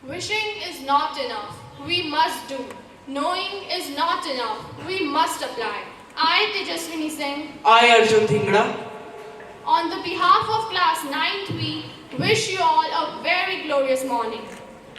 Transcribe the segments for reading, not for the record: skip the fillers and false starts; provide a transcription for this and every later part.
Wishing is not enough. We must do. Knowing is not enough. We must apply. I, Tejaswini Singh, I, Arjun Dhingra, on the behalf of class 9th we wish you all a very glorious morning.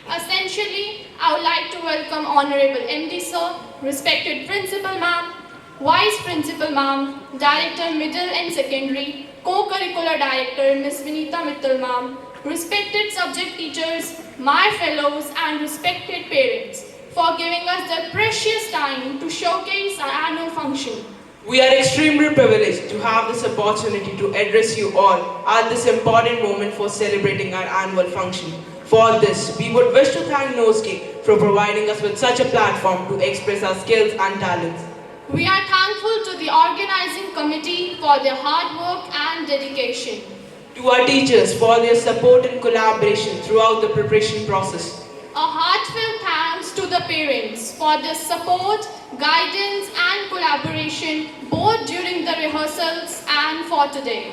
Essentially, I would like to welcome Honorable MD Sir, respected Principal Ma'am, Vice Principal Ma'am, Director Middle and Secondary, Co-Curricular Director Ms. Vinita Mittal Ma'am, respected subject teachers, my fellows and respected parents for giving us their precious time to showcase our annual function. we are extremely privileged to have this opportunity to address you all at this important moment for celebrating our annual function. For this, we would wish to thank Nosegay for providing us with such a platform to express our skills and talents. We are thankful to the organizing committee for their hard work and dedication. To our teachers for their support and collaboration throughout the preparation process. A heartfelt thanks to the parents for their support, guidance and collaboration both during the rehearsals and for today.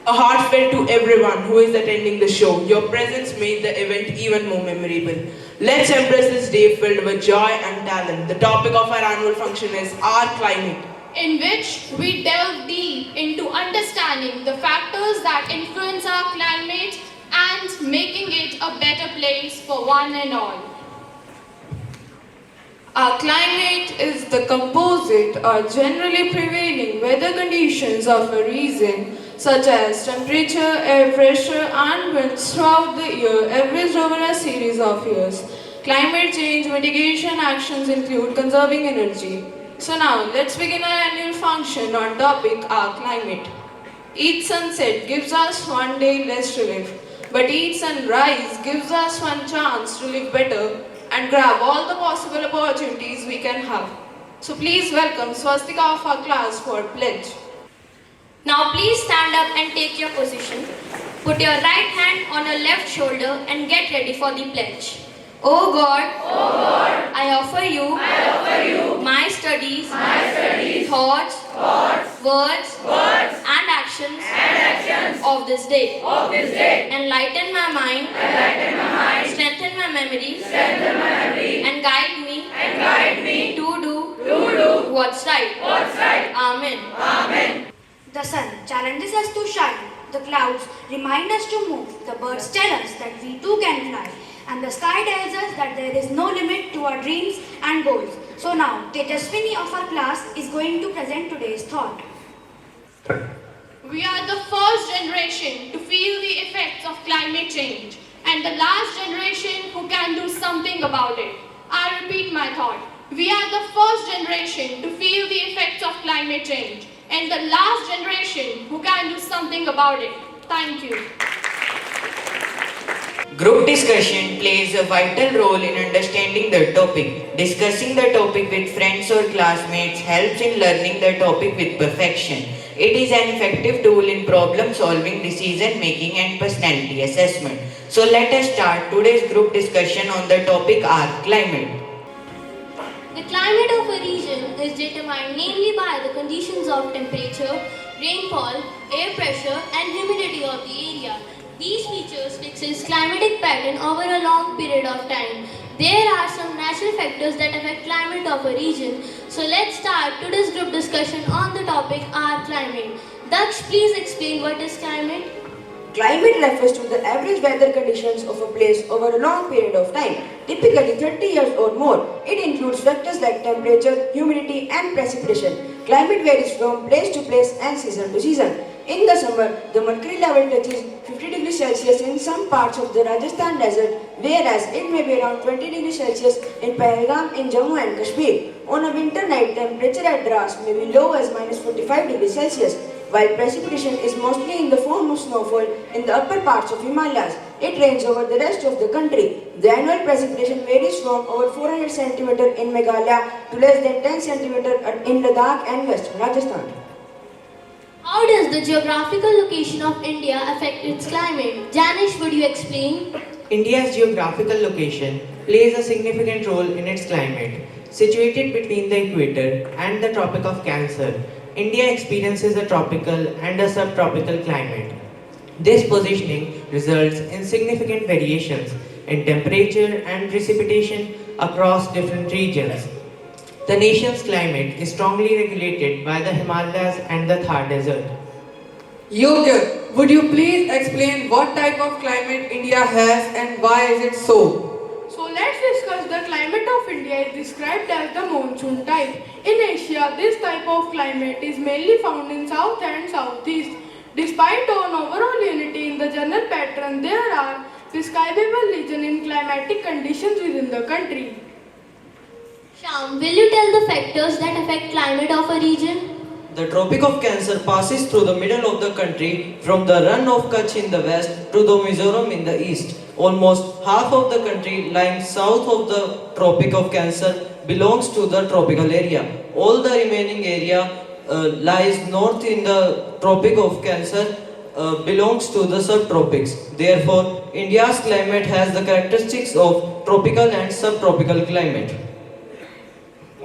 A heartfelt to everyone who is attending the show. Your presence made the event even more memorable. Let's embrace this day filled with joy and talent. The topic of our annual function is our climate, in which we delve deep into understanding the factors that influence our climate and making it a better place for one and all. Our climate is the composite or generally prevailing weather conditions of a region such as temperature, air pressure and winds throughout the year averaged over a series of years. Climate change mitigation actions include conserving energy. So now let's begin our annual function on topic our climate. Each sunset gives us one day less to live, but each sunrise gives us one chance to live better and grab all the possible opportunities we can have. So please welcome Swastika of our class for pledge. Now please stand up and take your position. Put your right hand on your left shoulder and get ready for the pledge. O God, I offer you, my studies, thoughts, words, and actions, of this day. Enlighten my mind, strengthen my memories, and guide me, to do what's right. Amen. The sun challenges us to shine, the clouds remind us to move, the birds tell us that we too can fly, and the sky tells us that there is no limit to our dreams and goals. So now, Tejaswini of our class is going to present today's thought. We are the first generation to feel the effects of climate change and the last generation who can do something about it. I repeat my thought. We are the first generation to feel the effects of climate change and the last generation who can do something about it. Thank you. Group discussion plays a vital role in understanding the topic. Discussing the topic with friends or classmates helps in learning the topic with perfection. It is an effective tool in problem solving, decision making and personality assessment. So let us start today's group discussion on the topic our climate. The climate of a region is determined mainly by the conditions of temperature, rainfall, air pressure, and humidity of the area. These features fix its climatic pattern over a long period of time. There are some natural factors that affect climate of a region. So let's start today's group discussion on the topic our climate. Daksh, please explain what is climate. Climate refers to the average weather conditions of a place over a long period of time, typically 30 years or more. It includes factors like temperature, humidity and precipitation. Climate varies from place to place and season to season. In the summer, the mercury level touches 50 degrees Celsius in some parts of the Rajasthan desert, whereas it may be around 20 degrees Celsius in Pahalgam in Jammu and Kashmir. On a winter night, temperature at Dras may be low as minus 45 degrees Celsius. While precipitation is mostly in the form of snowfall in the upper parts of Himalayas, it rains over the rest of the country. The annual precipitation varies from over 400 cm in Meghalaya to less than 10 cm in Ladakh and western Rajasthan. How does the geographical location of India affect its climate? Janish, would you explain? India's geographical location plays a significant role in its climate. Situated between the equator and the Tropic of Cancer, India experiences a tropical and a subtropical climate. This positioning results in significant variations in temperature and precipitation across different regions. The nation's climate is strongly regulated by the Himalayas and the Thar Desert. Yogya, would you please explain what type of climate India has and why is it so? So let's discuss the climate of India is described as the monsoon type. In Asia, this type of climate is mainly found in south and southeast. Despite an overall unity in the general pattern, there are prescribable regions in climatic conditions within the country. Sham, will you tell the factors that affect climate of a region? The Tropic of Cancer passes through the middle of the country from the Run of Kutch in the west to the Mizoram in the east. Almost half of the country lying south of the Tropic of Cancer belongs to the tropical area. All the remaining area lies north in the Tropic of Cancer belongs to the subtropics. Therefore, India's climate has the characteristics of tropical and subtropical climate.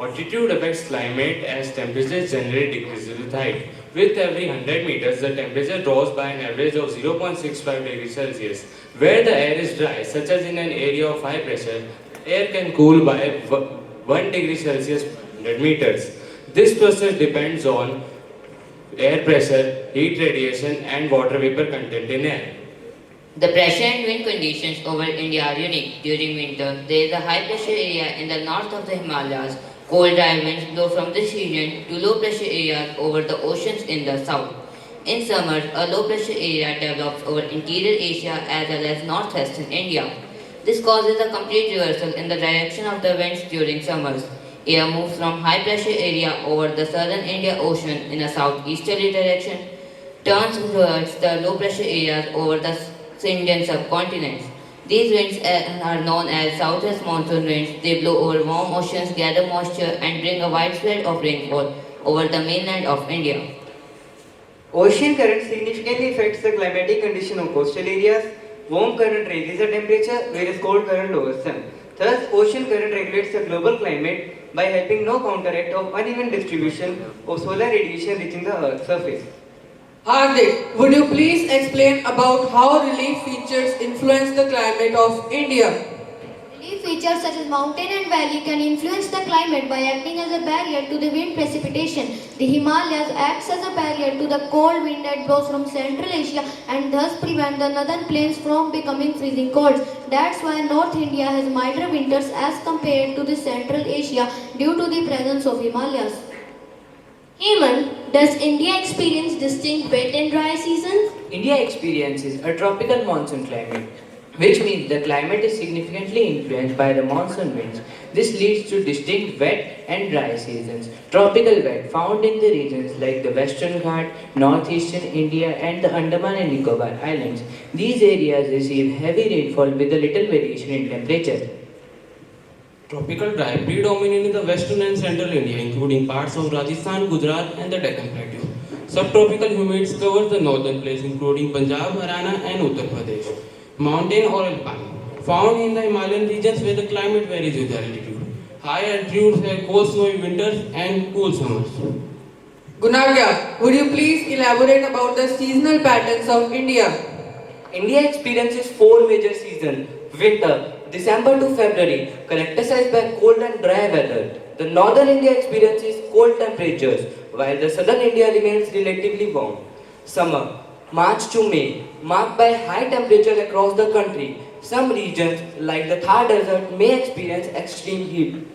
Altitude affects climate as temperature generally decreases with height. With every 100 meters, the temperature drops by an average of 0.65 degrees Celsius. Where the air is dry, such as in an area of high pressure, air can cool by 1 degree Celsius per 100 meters. This process depends on air pressure, heat radiation, and water vapor content in air. The pressure and wind conditions over India are unique. During winter, there is a high pressure area in the north of the Himalayas. Cold dry winds blow from this region to low pressure areas over the oceans in the south. In summer, a low pressure area develops over interior Asia as well as northwestern India. This causes a complete reversal in the direction of the winds during summers. Air moves from high pressure area over the southern Indian Ocean in a southeasterly direction, turns towards the low pressure areas over the Indian subcontinent. These winds are known as southwest monsoon winds. They blow over warm oceans, gather moisture, and bring a widespread of rainfall over the mainland of India. Ocean current significantly affects the climatic condition of coastal areas. Warm current raises the temperature, whereas cold current lowers them. Thus, ocean current regulates the global climate by helping no counteract of uneven distribution of solar radiation reaching the Earth's surface. Hardik, would you please explain about how relief features influence the climate of India? Relief features such as mountain and valley can influence the climate by acting as a barrier to the wind precipitation. The Himalayas acts as a barrier to the cold wind that blows from Central Asia and thus prevent the northern plains from becoming freezing cold. That's why North India has milder winters as compared to the Central Asia due to the presence of Himalayas. Hemant, does India experience distinct wet and dry seasons? India experiences a tropical monsoon climate, which means the climate is significantly influenced by the monsoon winds. This leads to distinct wet and dry seasons. Tropical wet found in the regions like the Western Ghat, northeastern India and the Andaman and Nicobar Islands. These areas receive heavy rainfall with a little variation in temperature. Tropical dry predominate in the western and central India, including parts of Rajasthan, Gujarat, and the Deccan Plateau. Subtropical humids cover the northern plains, including Punjab, Haryana, and Uttar Pradesh. Mountain or alpine, found in the Himalayan regions where the climate varies with altitude. High altitudes have cold snowy winters and cool summers. Gunagya, would you please elaborate about the seasonal patterns of India? India experiences four major seasons. Winter, December to February, characterized by cold and dry weather. The northern India experiences cold temperatures, while the southern India remains relatively warm. Summer, March to May, marked by high temperature across the country. Some regions, like the Thar Desert, may experience extreme heat.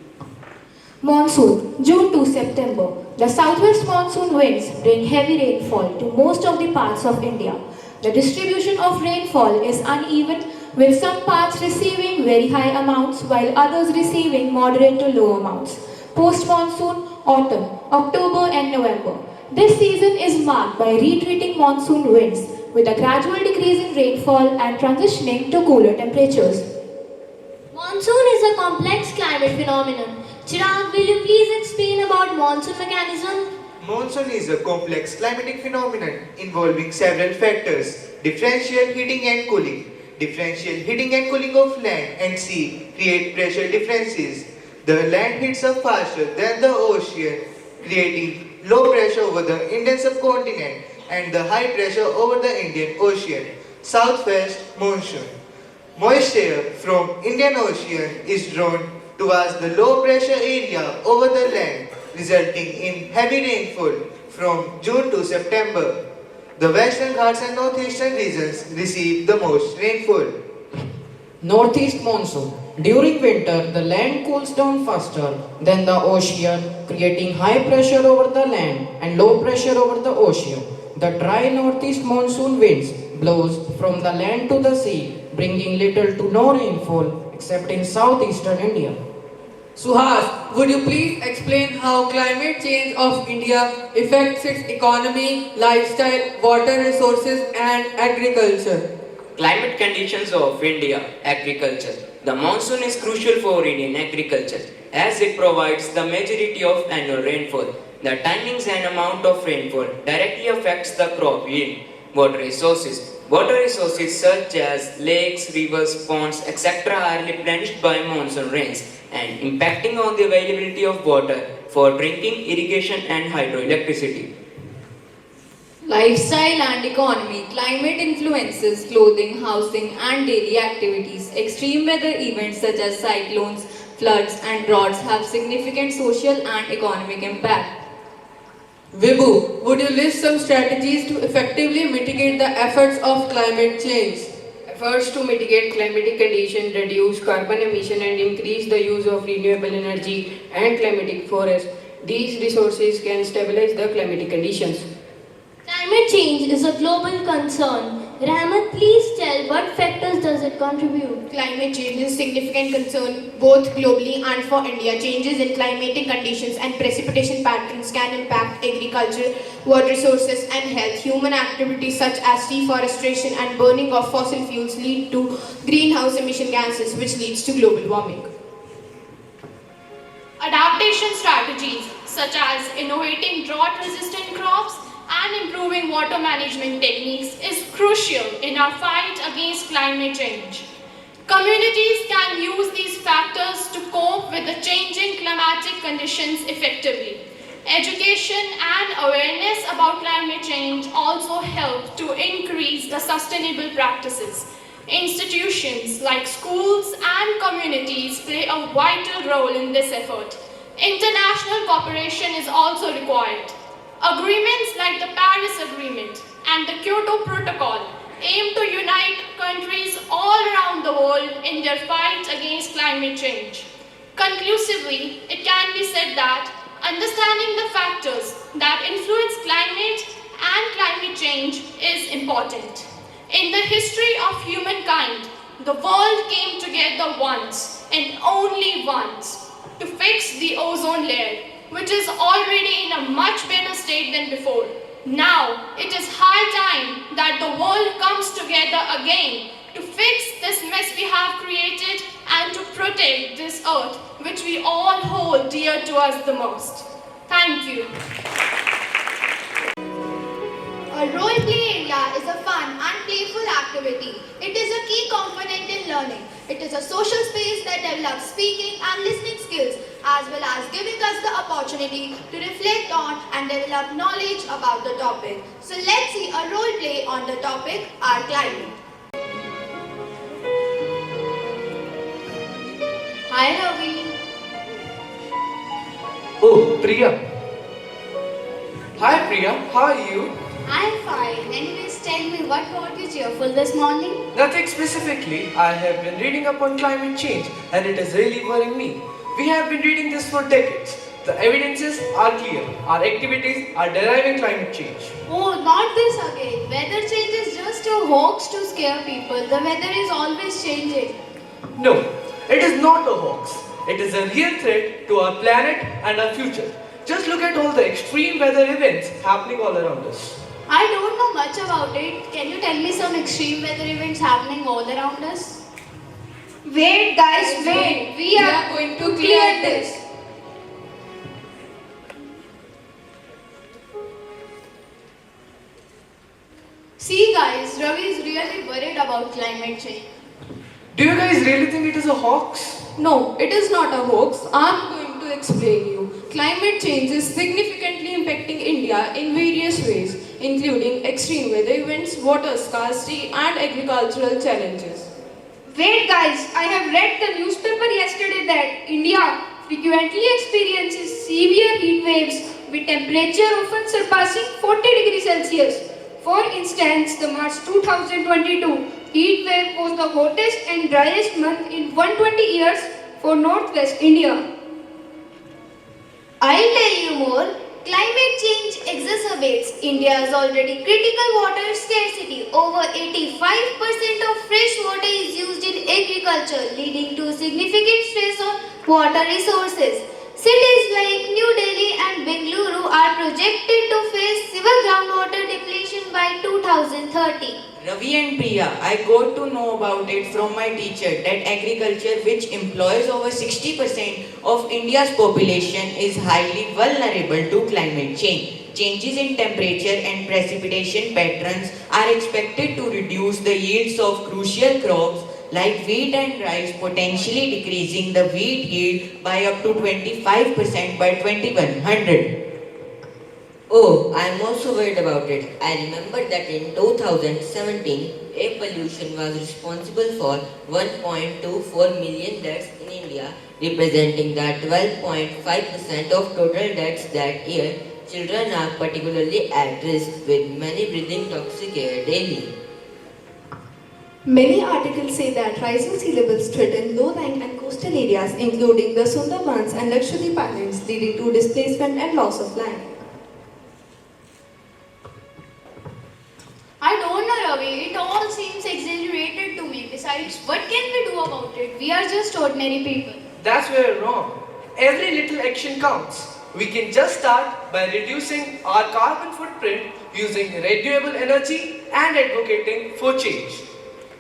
Monsoon, June to September. The southwest monsoon winds bring heavy rainfall to most of the parts of India. The distribution of rainfall is uneven, with some parts receiving very high amounts while others receiving moderate to low amounts. Post-monsoon, autumn, October and November. This season is marked by retreating monsoon winds with a gradual decrease in rainfall and transitioning to cooler temperatures. Monsoon is a complex climate phenomenon. Chirag, will you please explain about monsoon mechanism? Monsoon is a complex climatic phenomenon involving several factors: differential heating and cooling. Differential heating and cooling of land and sea create pressure differences. The land heats up faster than the ocean, creating low pressure over the Indian subcontinent and the high pressure over the Indian Ocean. Southwest monsoon. Moisture from Indian Ocean is drawn towards the low pressure area over the land, resulting in heavy rainfall from June to September. The Western Ghats and Northeastern regions receive the most rainfall. Northeast monsoon. During winter, the land cools down faster than the ocean, creating high pressure over the land and low pressure over the ocean. The dry northeast monsoon winds blows from the land to the sea, bringing little to no rainfall except in southeastern India. Suhas, would you please explain how climate change of India affects its economy, lifestyle, water resources and agriculture? Climate conditions of India agriculture. The monsoon is crucial for Indian agriculture as it provides the majority of annual rainfall. The timings and amount of rainfall directly affects the crop yield. Water resources. Water resources such as lakes, rivers, ponds, etc. are replenished by monsoon rains and impacting on the availability of water for drinking, irrigation and hydroelectricity. Lifestyle and economy. Climate influences clothing, housing and daily activities. Extreme weather events such as cyclones, floods and droughts have significant social and economic impact. Vibhu, would you list some strategies to effectively mitigate the efforts of climate change? Efforts to mitigate climatic conditions, reduce carbon emission and increase the use of renewable energy and climatic forests. These resources can stabilize the climatic conditions. Climate change is a global concern. Rahmat, please tell what factors does it contribute? Climate change is a significant concern both globally and for India. Changes in climatic conditions and precipitation patterns can impact agriculture, water resources and health. Human activities such as deforestation and burning of fossil fuels lead to greenhouse emission gases, which leads to global warming. Adaptation strategies such as innovating drought-resistant crops and improving water management techniques is crucial in our fight against climate change. Communities can use these factors to cope with the changing climatic conditions effectively. Education and awareness about climate change also help to increase the sustainable practices. Institutions like schools and communities play a vital role in this effort. International cooperation is also required. Agreements like the Paris Agreement and the Kyoto Protocol aim to unite countries all around the world in their fight against climate change. Conclusively, it can be said that understanding the factors that influence climate and climate change is important. In the history of humankind, the world came together once and only once to fix the ozone layer, which is already in a much better state than before. Now, it is high time that the world comes together again to fix this mess we have created and to protect this earth, which we all hold dear to us the most. Thank you. A role-play area is a fun and playful activity. It is a key component in learning. It is a social space that develops speaking and listening skills as well as giving us the opportunity to reflect on and develop knowledge about the topic. So let's see a role play on the topic, our climate. Hi Ravi. Oh, Priya. Hi Priya, how are you? I'm fine. Anyways, tell me what got you cheerful this morning? Nothing specifically. I have been reading up on climate change and it is really worrying me. We have been reading this for decades. The evidences are clear. Our activities are deriving climate change. Oh, not this again. Weather change is just a hoax to scare people. The weather is always changing. No, it is not a hoax. It is a real threat to our planet and our future. Just look at all the extreme weather events happening all around us. I don't know much about it. Can you tell me some extreme weather events happening all around us? Wait guys, wait. We are going to clear this. See guys, Ravi is really worried about climate change. Do you guys really think it is a hoax? No, it is not a hoax. I'm going to explain you. Climate change is significantly impacting India in various ways, including extreme weather events, water scarcity and agricultural challenges. Wait guys, I have read the newspaper yesterday that India frequently experiences severe heat waves with temperature often surpassing 40 degrees Celsius. For instance, the March 2022 heat wave was the hottest and driest month in 120 years for northwest India. I'll tell you more. Climate change exacerbates India's already critical water scarcity. Over 85% of fresh water is used in agriculture, leading to significant stress on water resources. Cities like New Delhi and Bengaluru are projected to face severe groundwater depletion by 2030. Ravi and Priya, I got to know about it from my teacher that agriculture, which employs over 60% of India's population, is highly vulnerable to climate change. Changes in temperature and precipitation patterns are expected to reduce the yields of crucial crops like wheat and rice, potentially decreasing the wheat yield by up to 25% by 2100. Oh, I am also worried about it. I remember that in 2017, air pollution was responsible for 1.24 million deaths in India, representing the 12.5% of total deaths that year. Children are particularly at risk, with many breathing toxic air daily. Many articles say that rising sea levels threaten low-lying and coastal areas, including the Sundarbans and Lakshadweep Islands, leading to displacement and loss of land. I don't know, Ravi. It all seems exaggerated to me. Besides, what can we do about it? We are just ordinary people. That's where you're wrong. Every little action counts. We can just start by reducing our carbon footprint using renewable energy and advocating for change.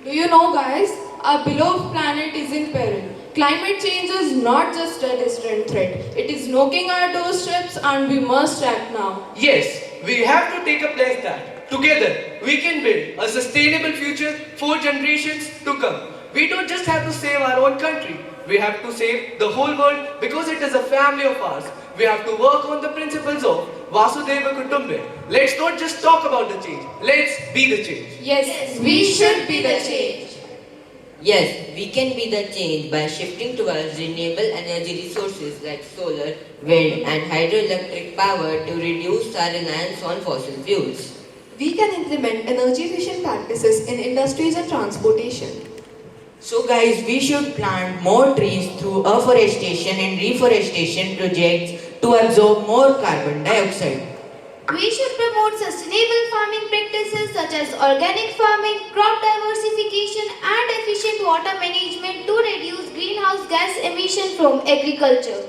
Do you know, guys, our beloved planet is in peril. Climate change is not just a distant threat. It is knocking our doorsteps and we must act now. Yes, we have to take a pledge that together we can build a sustainable future for generations to come. We don't just have to save our own country. We have to save the whole world because it is a family of ours. We have to work on the principles of Vasudhaiva Kutumbakam. Let's not just talk about the change. Let's be the change. Yes, we should be the change. Yes, we can be the change by shifting towards renewable energy resources like solar, wind and hydroelectric power to reduce our reliance on fossil fuels. We can implement energy-efficient practices in industries and transportation. So guys, we should plant more trees through afforestation and reforestation projects to absorb more carbon dioxide. We should promote sustainable farming practices such as organic farming, crop diversification and efficient water management to reduce greenhouse gas emission from agriculture.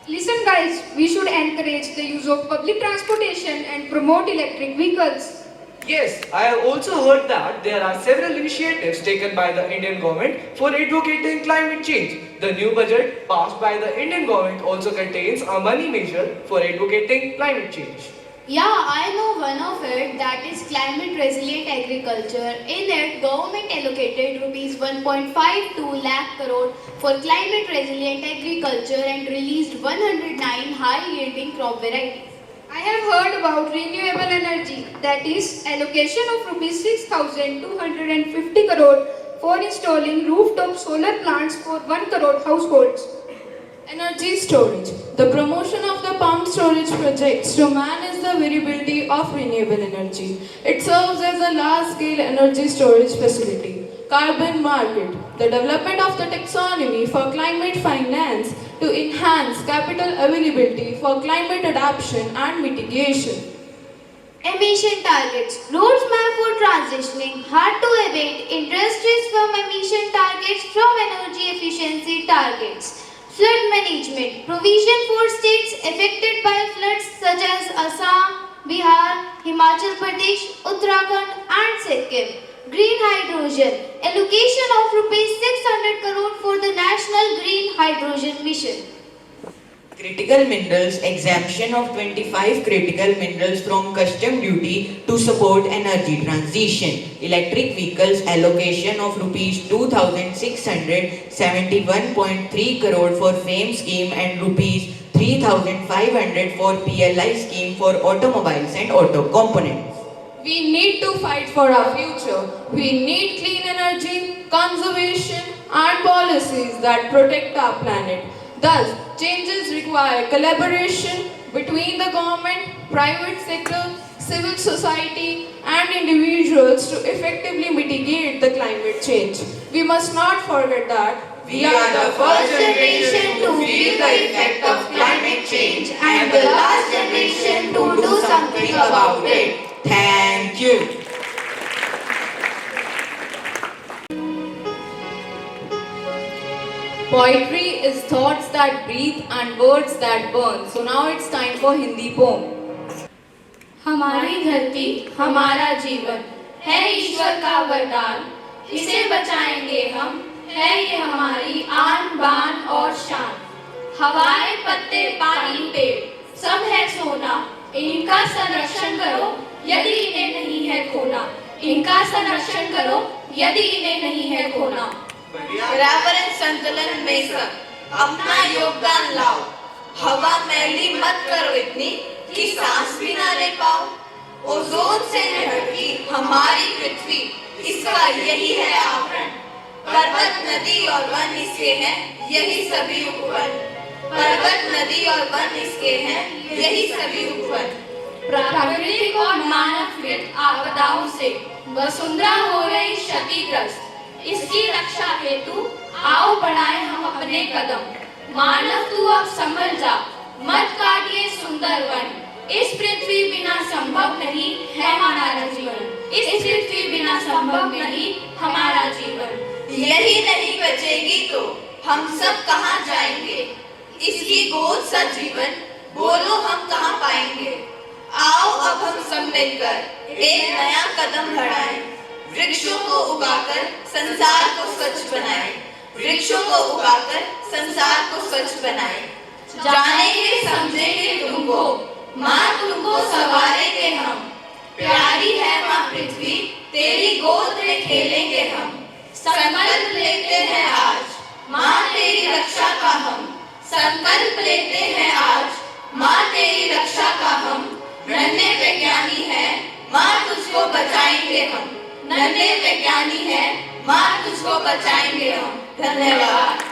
Listen guys, we should encourage the use of public transportation and promote electric vehicles. Yes, I have also heard that there are several initiatives taken by the Indian government for advocating climate change. The new budget passed by the Indian government also contains a money measure for advocating climate change. Yeah, I know one of it, that is climate resilient agriculture. In it, government allocated rupees 1.52 lakh crore for climate resilient agriculture and released 109 high yielding crop varieties. I have heard about renewable energy, that is allocation of rupees 6,250 crore for installing rooftop solar plants for 1 crore households. Energy storage. The promotion of the pump storage projects to manage the variability of renewable energy. It serves as a large-scale energy storage facility. Carbon market. The development of the taxonomy for climate finance to enhance capital availability for climate adaptation and mitigation. Emission targets. Roadmap for transitioning hard to abate industries from emission targets from energy efficiency targets. Flood management. Provision for states affected by floods such as Assam, Bihar, Himachal Pradesh, Uttarakhand and Sikkim. Green hydrogen. Allocation of rupees 600 crore for the National Green Hydrogen Mission. Critical minerals, exemption of 25 critical minerals from custom duty to support energy transition. Electric vehicles, allocation of rupees 2,671.3 crore for FAME scheme and rupees 3,500 for PLI scheme for automobiles and auto components. We need to fight for our future. We need clean energy, conservation, and policies that protect our planet. Thus, changes require collaboration between the government, private sector, civil society, and individuals to effectively mitigate the climate change. We must not forget that we are the first generation to feel the effect of climate change and the last generation to do something about it. Thank you. Poetry is thoughts that breathe and words that burn. So now it's time for Hindi poem. हमारी धरती हमारा जीवन है ईश्वर का वरदान, इसे बचाएंगे हम, है ये हमारी आन बान और शान। हवाएं पत्ते पानी पेड़ सब है सोना, इनका संरक्षण करो यदि इन्हें नहीं है खोना, इनका संरक्षण करो यदि इन्हें नहीं है खोना। पर्यावरण संतुलन में सब अपना योगदान लाओ, हवा मैली मत करो इतनी कि सांस भी ना ले पाओ। ओजोन से है ढकी हमारी पृथ्वी, इसका यही है आवरण। पर्वत नदी और वन इसके हैं, यही सभी उपवन। पर्वत नदी और वन इसके हैं, यही सभी उपवन। प्राकृतिक और मानवकृत आपदाओं से वसुंधरा हो रही क्षतिग्रस्त, इसकी रक्षा हेतु आओ बढ़ाएं हम अपने कदम। मानव तू अब संभल जा, मत काटिए सुंदर वन, इस पृथ्वी बिना संभव नहीं है हमारा जीवन, इस पृथ्वी बिना संभव नहीं हमारा जीवन। यही नहीं बचेगी तो हम सब कहाँ जाएंगे, इसकी गोद सा जीवन बोलो हम कहाँ पाएंगे। आओ अब हम सब मिलकर एक नया कदम बढ़ाएं, वृक्षों को उगाकर संसार को स्वच्छ बनाएं, वृक्षों को उगाकर संसार को स्वच्छ बनाएं। जानेंगे समझेंगे तुमको, माँ तुमको संवारेंगे हम, प्यारी है माँ पृथ्वी, तेरी गोद में खेलेंगे हम। संकल्प लेते हैं आज, माँ तेरी रक्षा का हम, संकल्प लेते हैं आज, माँ तेरी रक्षा का हम। नन्हे विज्ञानी है, माँ तुझको बचाएंगे हम, नन्हे विज्ञानी है, माँ तुझको बचाएंगे हम। धन्यवाद।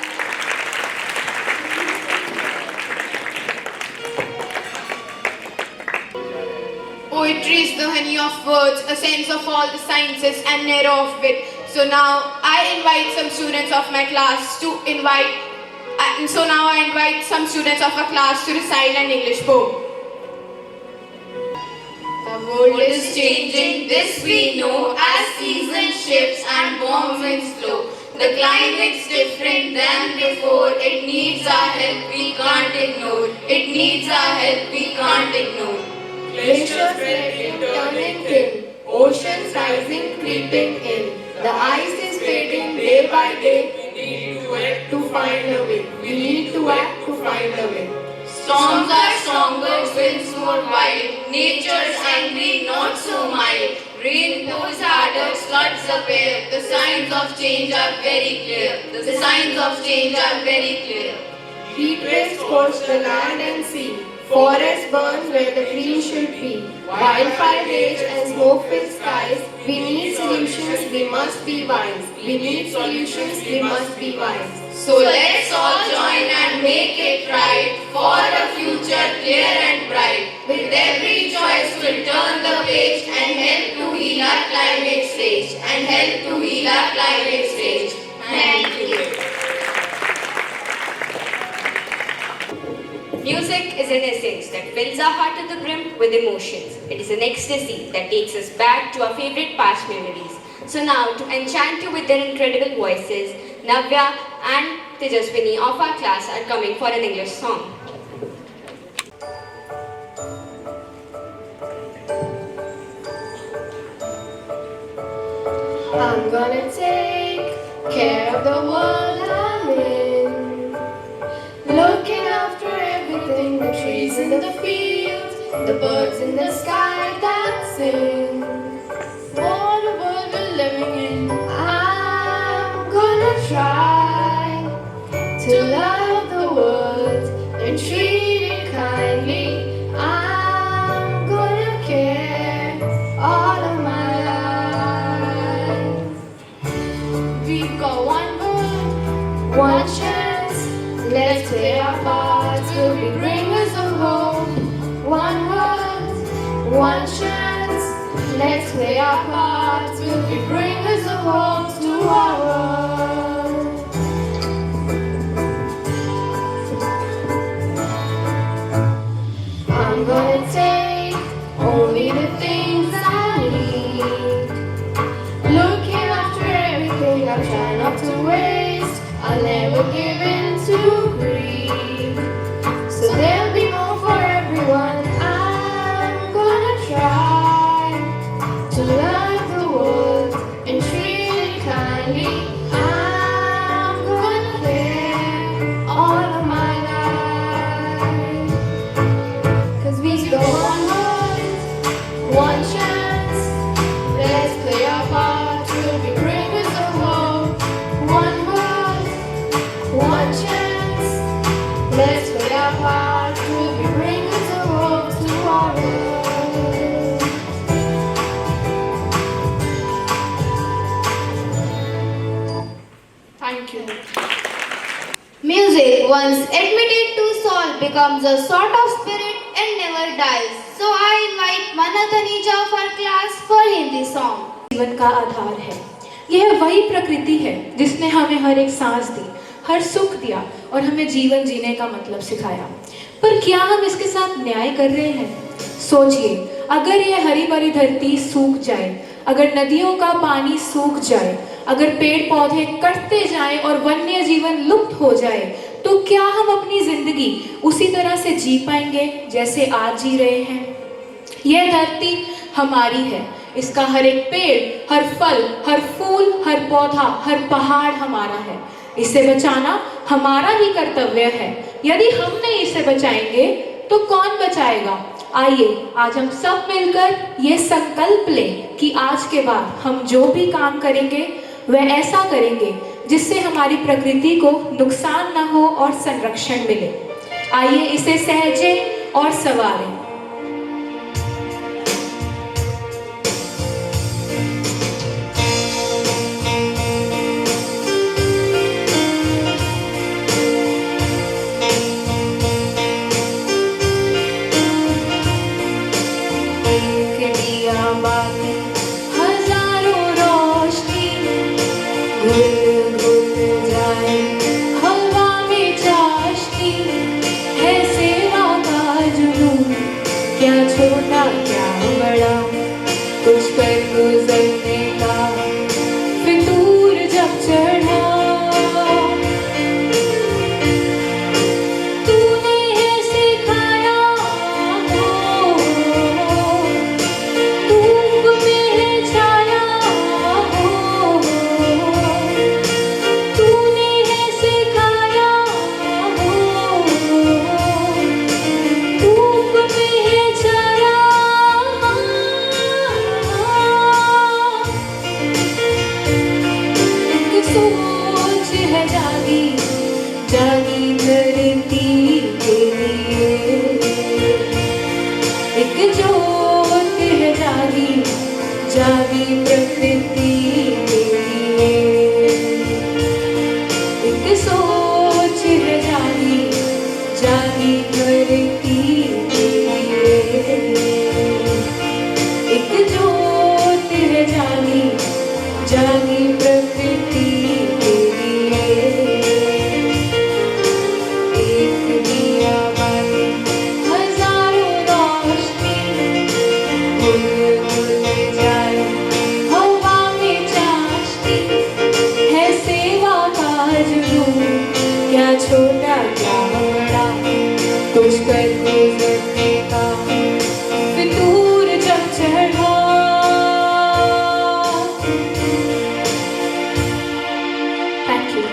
Poetry is the honey of words, a sense of all the sciences and narrow of wit. So now I invite some students of my class to some students of our class to recite an English poem. The world is changing, this we know, as seasons shifts and warm winds blow. The climate's different than before, it needs our help, we can't ignore. It needs our help, we can't ignore. Glaciers melting, turning thin, oceans rising, creeping in. The ice is fading day by day, we need to act to find a way. We need to act to find a way. Storms are stronger, winds more wild, nature's angry, not so mild. Rain pours harder, floods appear, the signs of change are very clear. The signs of change are very clear. Heat waves scorch the land and sea, forest burns where the trees should be. Wildfire rage and smoke fill skies, we need solutions, we must be wise. We need solutions, we must be wise. So let's all join and make it right for a future clear and bright. With every choice we'll turn the page and help to heal our climate stage. And help to heal our climate stage. Thank you. Music is an essence that fills our heart to the brim with emotions. It is an ecstasy that takes us back to our favorite past memories. So now, to enchant you with their incredible voices, Navya and Tejaswini of our class are coming for an English song. I'm gonna take care of the world I'm in, looking after everything, the trees in the fields, the birds in the sky that sing. What a world we're living in. I'm gonna try to love the world and treat it kindly. I'm gonna care all of my life. We One chance, let's play our parts. We'll be bringers of hope. One world, one chance. Let's play our parts. We'll be bringers of hope to our world. I'm gonna take only the things I need. Looking after everything, I try not to waste. I'll never give in to greed. So there'll be more for everyone. I'm gonna try to love the world and treat it kindly. I'm gonna care all of my life. 'Cause we go one world, one chance. Let's play our part. We'll be bringers of hope. One world, one chance. Let's play our part. We'll be bringers of hope to our world. Thank you. Music, once admitted to soul, becomes a sort of spirit and never dies. So I invite Manat Anija of our class for Hindi song. जीवन का आधार है। यह वही प्रकृति है जिसने हमें हर एक सांस दी, हर सुख दिया और हमें जीवन जीने का मतलब सिखाया। पर क्या हम इसके साथ न्याय कर रहे हैं? सोचिए, अगर यह हरी भरी धरती सूख जाए, अगर नदियों का पानी सूख जाए, अगर पेड़ पौधे कटते जाएं और वन्य जीवन लुप्त हो जाए, तो क्या हम अपनी जिंदगी उसी तरह से जी पाएंगे जैसे आज जी रहे हैं? यह धरती हमारी है, इसका हर एक पेड़, हर फल, हर फूल, हर पौधा, हर पहाड़ हमारा है। इसे बचाना हमारा ही कर्तव्य है। यदि हम नहीं इसे बचाएंगे तो कौन बचाएगा? आइए आज हम सब मिलकर ये संकल्प लें कि आज के बाद हम जो भी काम करेंगे वह ऐसा करेंगे जिससे हमारी प्रकृति को नुकसान न हो और संरक्षण मिले। आइए इसे सहजे और संवारें। हजारों रोशनी घुल घुल जाए, हवा में चाशनी है सेवा का जुनून। क्या छोटा क्या बड़ा, कुछ कर गुजरने का फितूर जब चढ़ा। तूने है सिखाया हो, धूप में है छाया हो। तूने है सिखाया हो, धूप में है छाया। एक सोच है जागी जागी धरती के लिए, एक जोत है जागी जागी प्रकृति के लिए। एक सोच है जागी जागी धरती के लिए, एक जोत है जागी जागी प्रकृति के लिए। एक दिया बाले हजारों रोशनी घुल घुल जाए, हवा में चाशनी है सेवा का जुनून। क्या छोटा क्या बड़ा, कुछ कर गुजरने का फितूर जब चढ़ा। Thank you.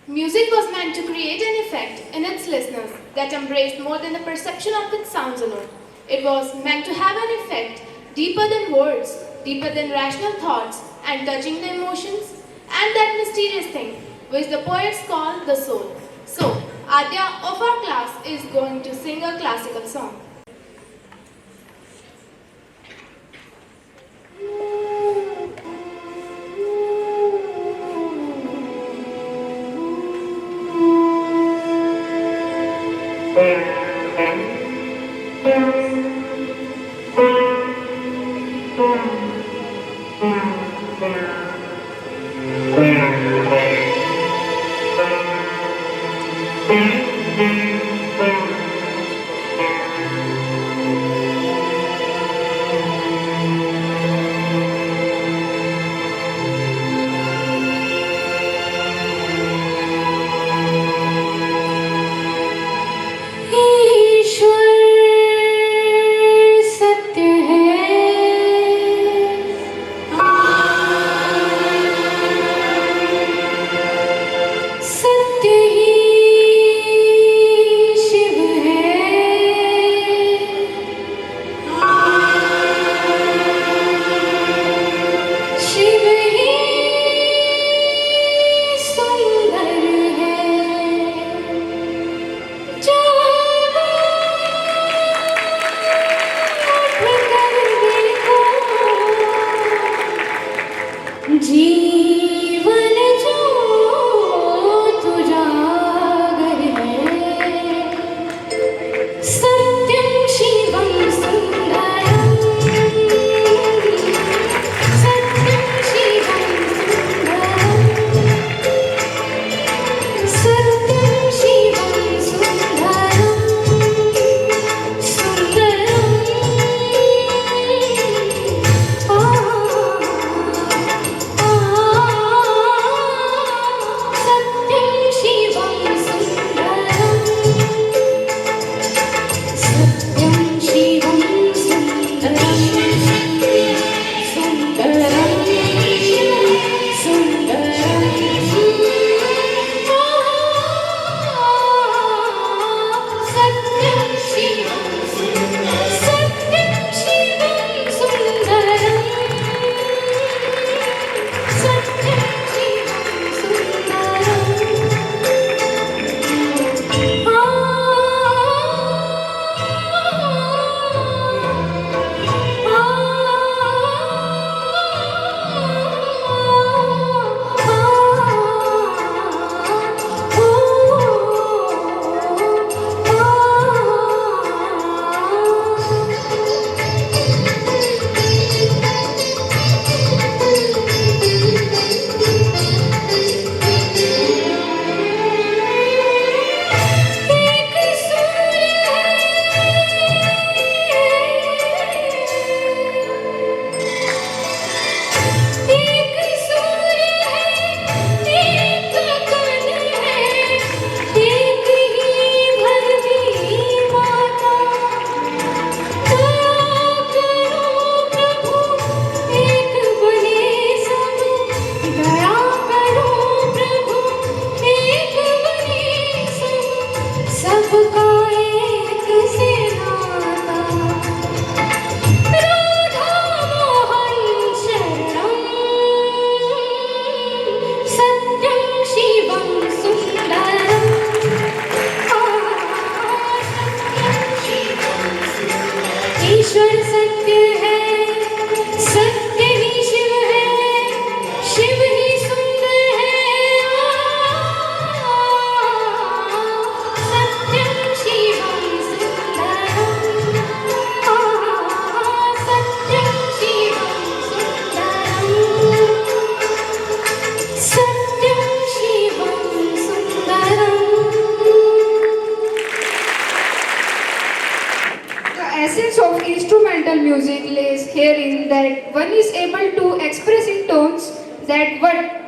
Music was meant to create an effect in its listeners that embraced more than the perception of its sounds alone. It was meant to have an effect deeper than words, deeper than rational thoughts, and touching the emotions and that mysterious thing which the poets call the soul. So, Adya of our class is going to sing a classical song.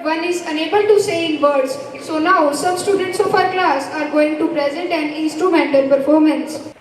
one is unable to say in words. So now some students of our class are going to present an instrumental performance.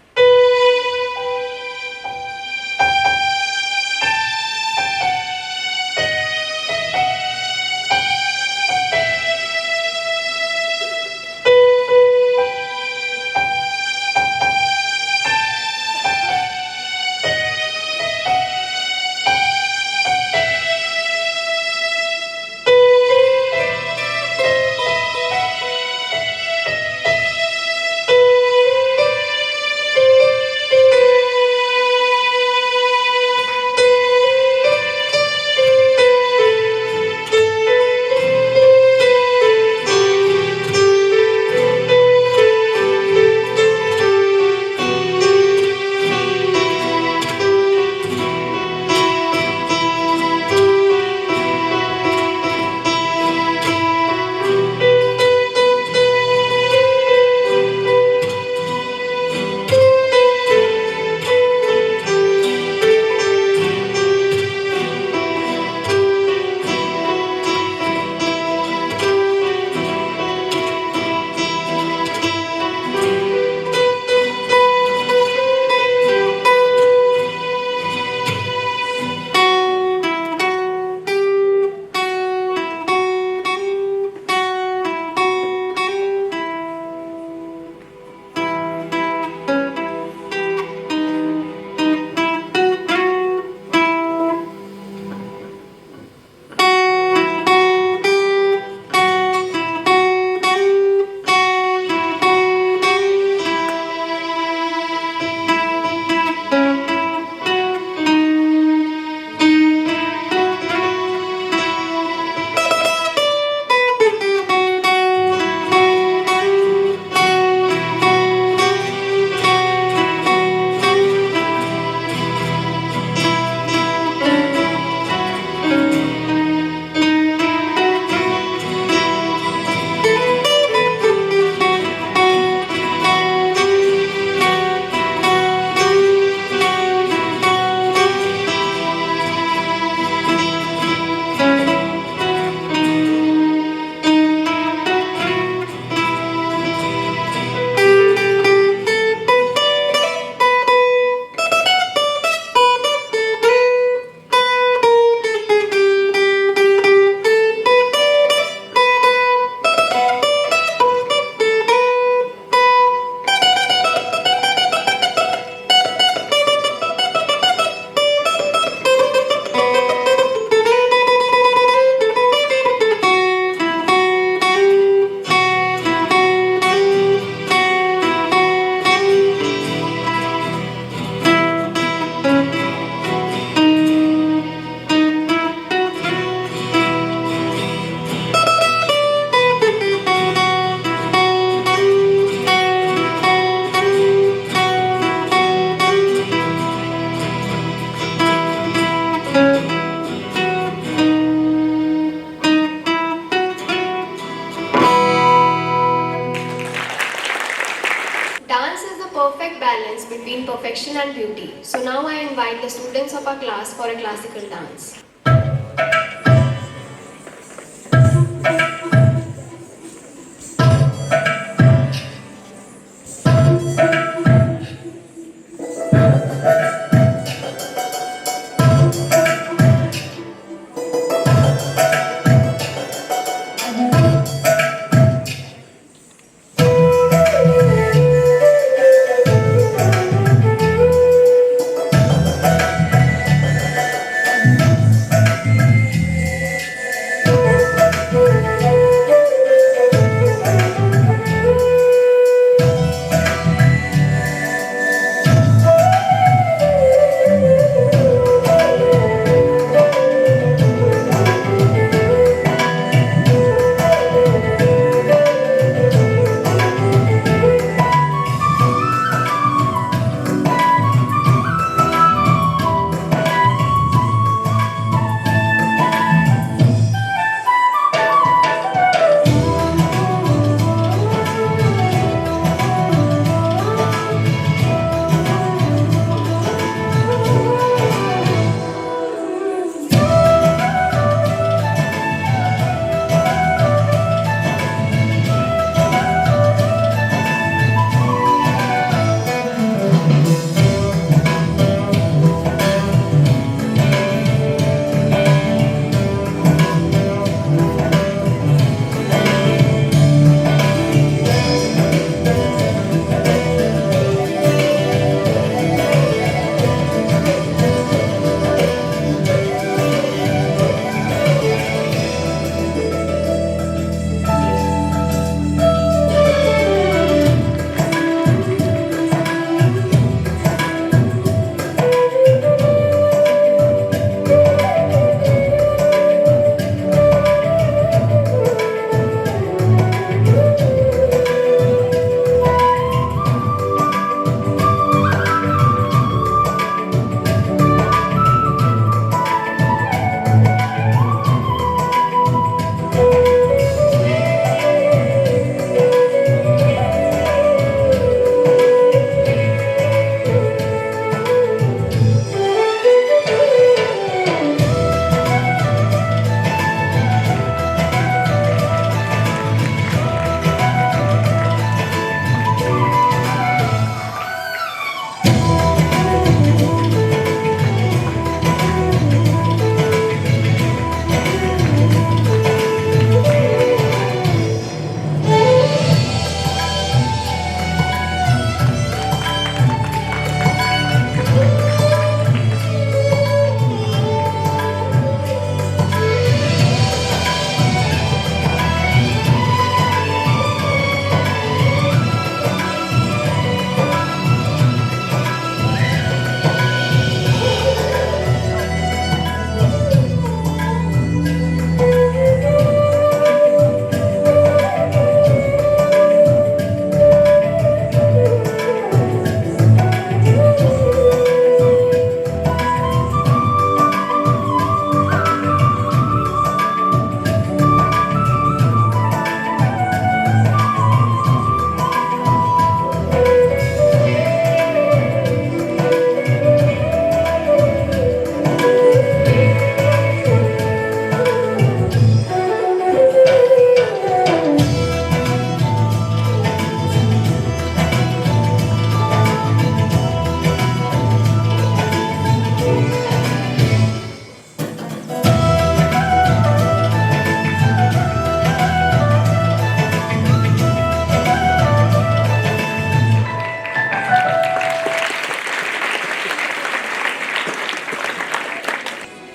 perfect balance between perfection and beauty. So now I invite the students of our class for a classical dance.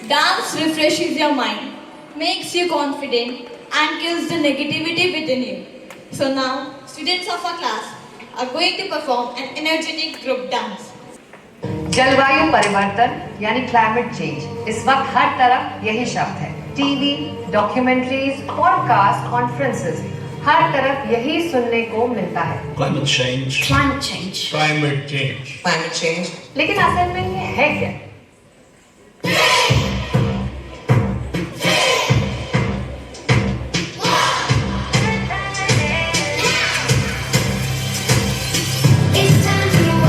Dance refreshes your mind, makes you confident, and kills the negativity within you. So now, students of our class are going to perform an energetic group dance. जलवायु परिवर्तन यानी climate change इस वक्त हर तरफ यही शब्द है। TV, documentaries, podcast, conferences, हर तरफ यही सुनने को मिलता है। Climate change. Climate change. Climate change. Climate change. लेकिन असल में ये है क्या? It's time to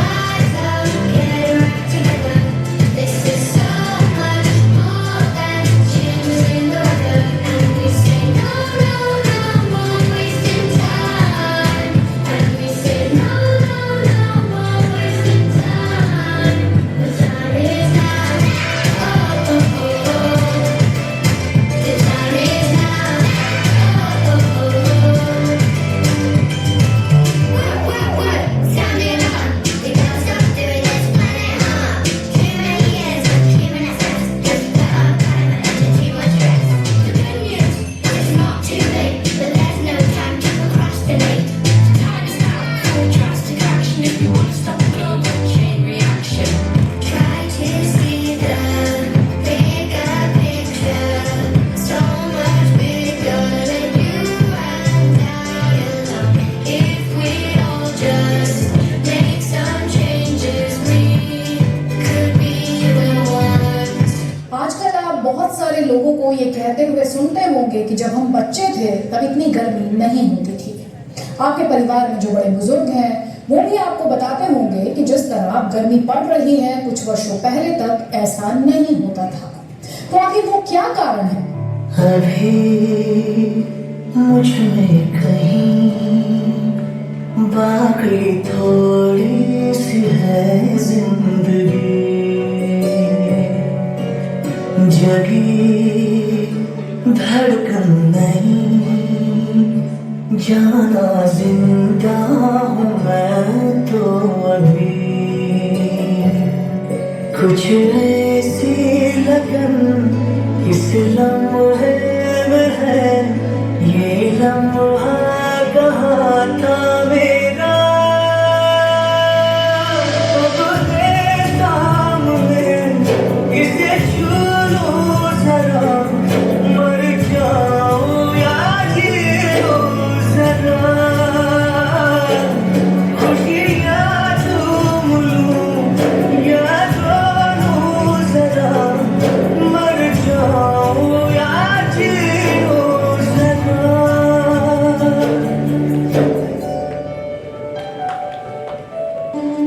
होंगे कि जब हम बच्चे थे तब इतनी गर्मी नहीं होती थी। आपके परिवार में जो बड़े बुजुर्ग हैं वो भी आपको बताते होंगे कि जिस तरह अब गर्मी पड़ रही है कुछ वर्षों पहले तक ऐसा नहीं होता था। तो आखिर वो क्या कारण है? अभी मुझ में कहीं बाकी थोड़ी सी है जिंदगी, जगी धड़कन नहीं, जाना जिंदा हूँ मैं तो अभी। कुछ ऐसी लगन इस लम्हे में है, ये लम्हा कहाँ था मेरा, अब है सामने इसे छू लो जरा, मर जाऊं या जी लो जरा, खुशियाँ झूम लूं या रो लूं जरा, मर जाऊं या जी लो जरा।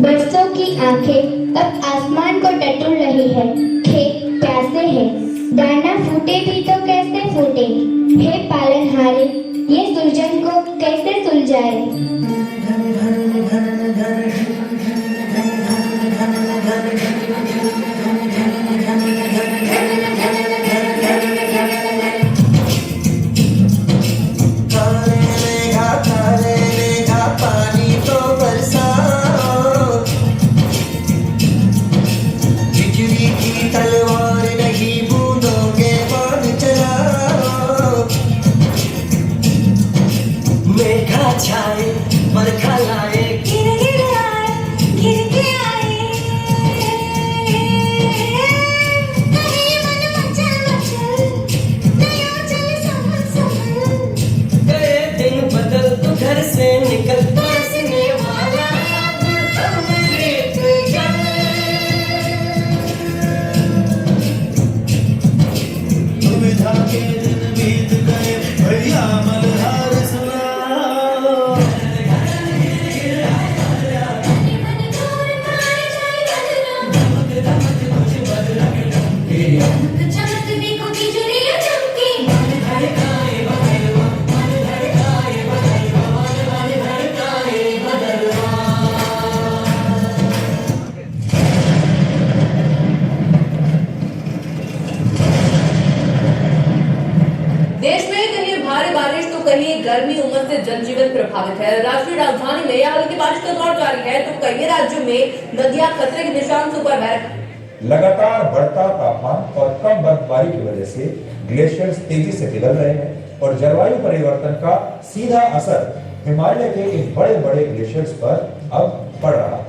बरसों की आंखें अब आसमान को टटोल रही है, खेत प्यासे है, दाना फूटे भी तो कैसे फूटे, हे पालनहारे ये सुलझन को कैसे सुलझाए। पानी तो बरसाओ, बिजली की तलवार नहीं बूंदों के बाण चलाओ, मेघा छाए बरखा लाए, गिर गिर आए गिर के आए, कहीं मन मचल मचल नया चल संभल संभल, गए दिन बदल तू घर से निकल, बरसने वाला अब रेत दुविधा के दिन बीत गए, भैया मल्हार सुनाओ। देश में कहीं भारी बारिश तो कहीं गर्मी उमस से जनजीवन प्रभावित है। राष्ट्रीय राजधानी में हालांकि बारिश का दौर जारी है तो कई राज्यों में नदियां खतरे के निशान से ऊपर बह रही हैं। लगातार बढ़ता तापमान और कम बर्फबारी की वजह से ग्लेशियर्स तेजी से पिघल रहे हैं और जलवायु परिवर्तन का सीधा असर हिमालय के इन बड़े बड़े ग्लेशियर्स पर अब पड़ रहा है।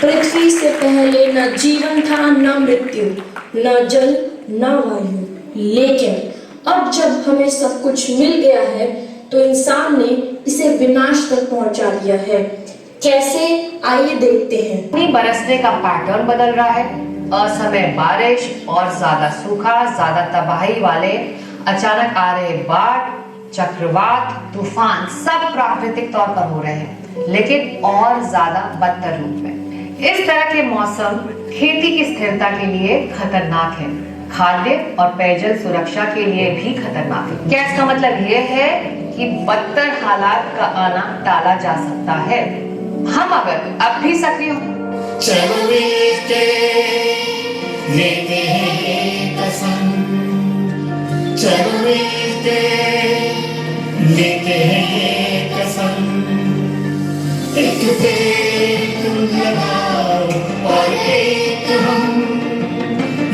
पृथ्वी से पहले न जीवन था न मृत्यु, न जल न वायु, लेकिन अब जब हमें सब कुछ मिल गया है तो इंसान ने इसे विनाश तक पहुंचा दिया है। कैसे, आइए देखते हैं। पानी बरसने का पैटर्न बदल रहा है, असमय बारिश और ज्यादा सूखा, ज्यादा तबाही वाले अचानक आ रहे बाढ़, चक्रवात, तूफान सब प्राकृतिक तौर पर हो रहे हैं, लेकिन और ज्यादा बदतर रूप में। इस तरह के मौसम खेती की स्थिरता के लिए खतरनाक है, खाद्य और पेयजल सुरक्षा के लिए भी खतरनाक है। क्या इसका मतलब ये है कि बदतर हालात का आना टाला जा सकता है, हम अगर अब भी सक्रिय हों। चलो मिलके लेते हैं कसम, चलो मिलके लेते हैं कसम, एक पेड़ तुम लगाओ और एक हम,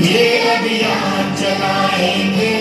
ये अभियान चलाएंगे।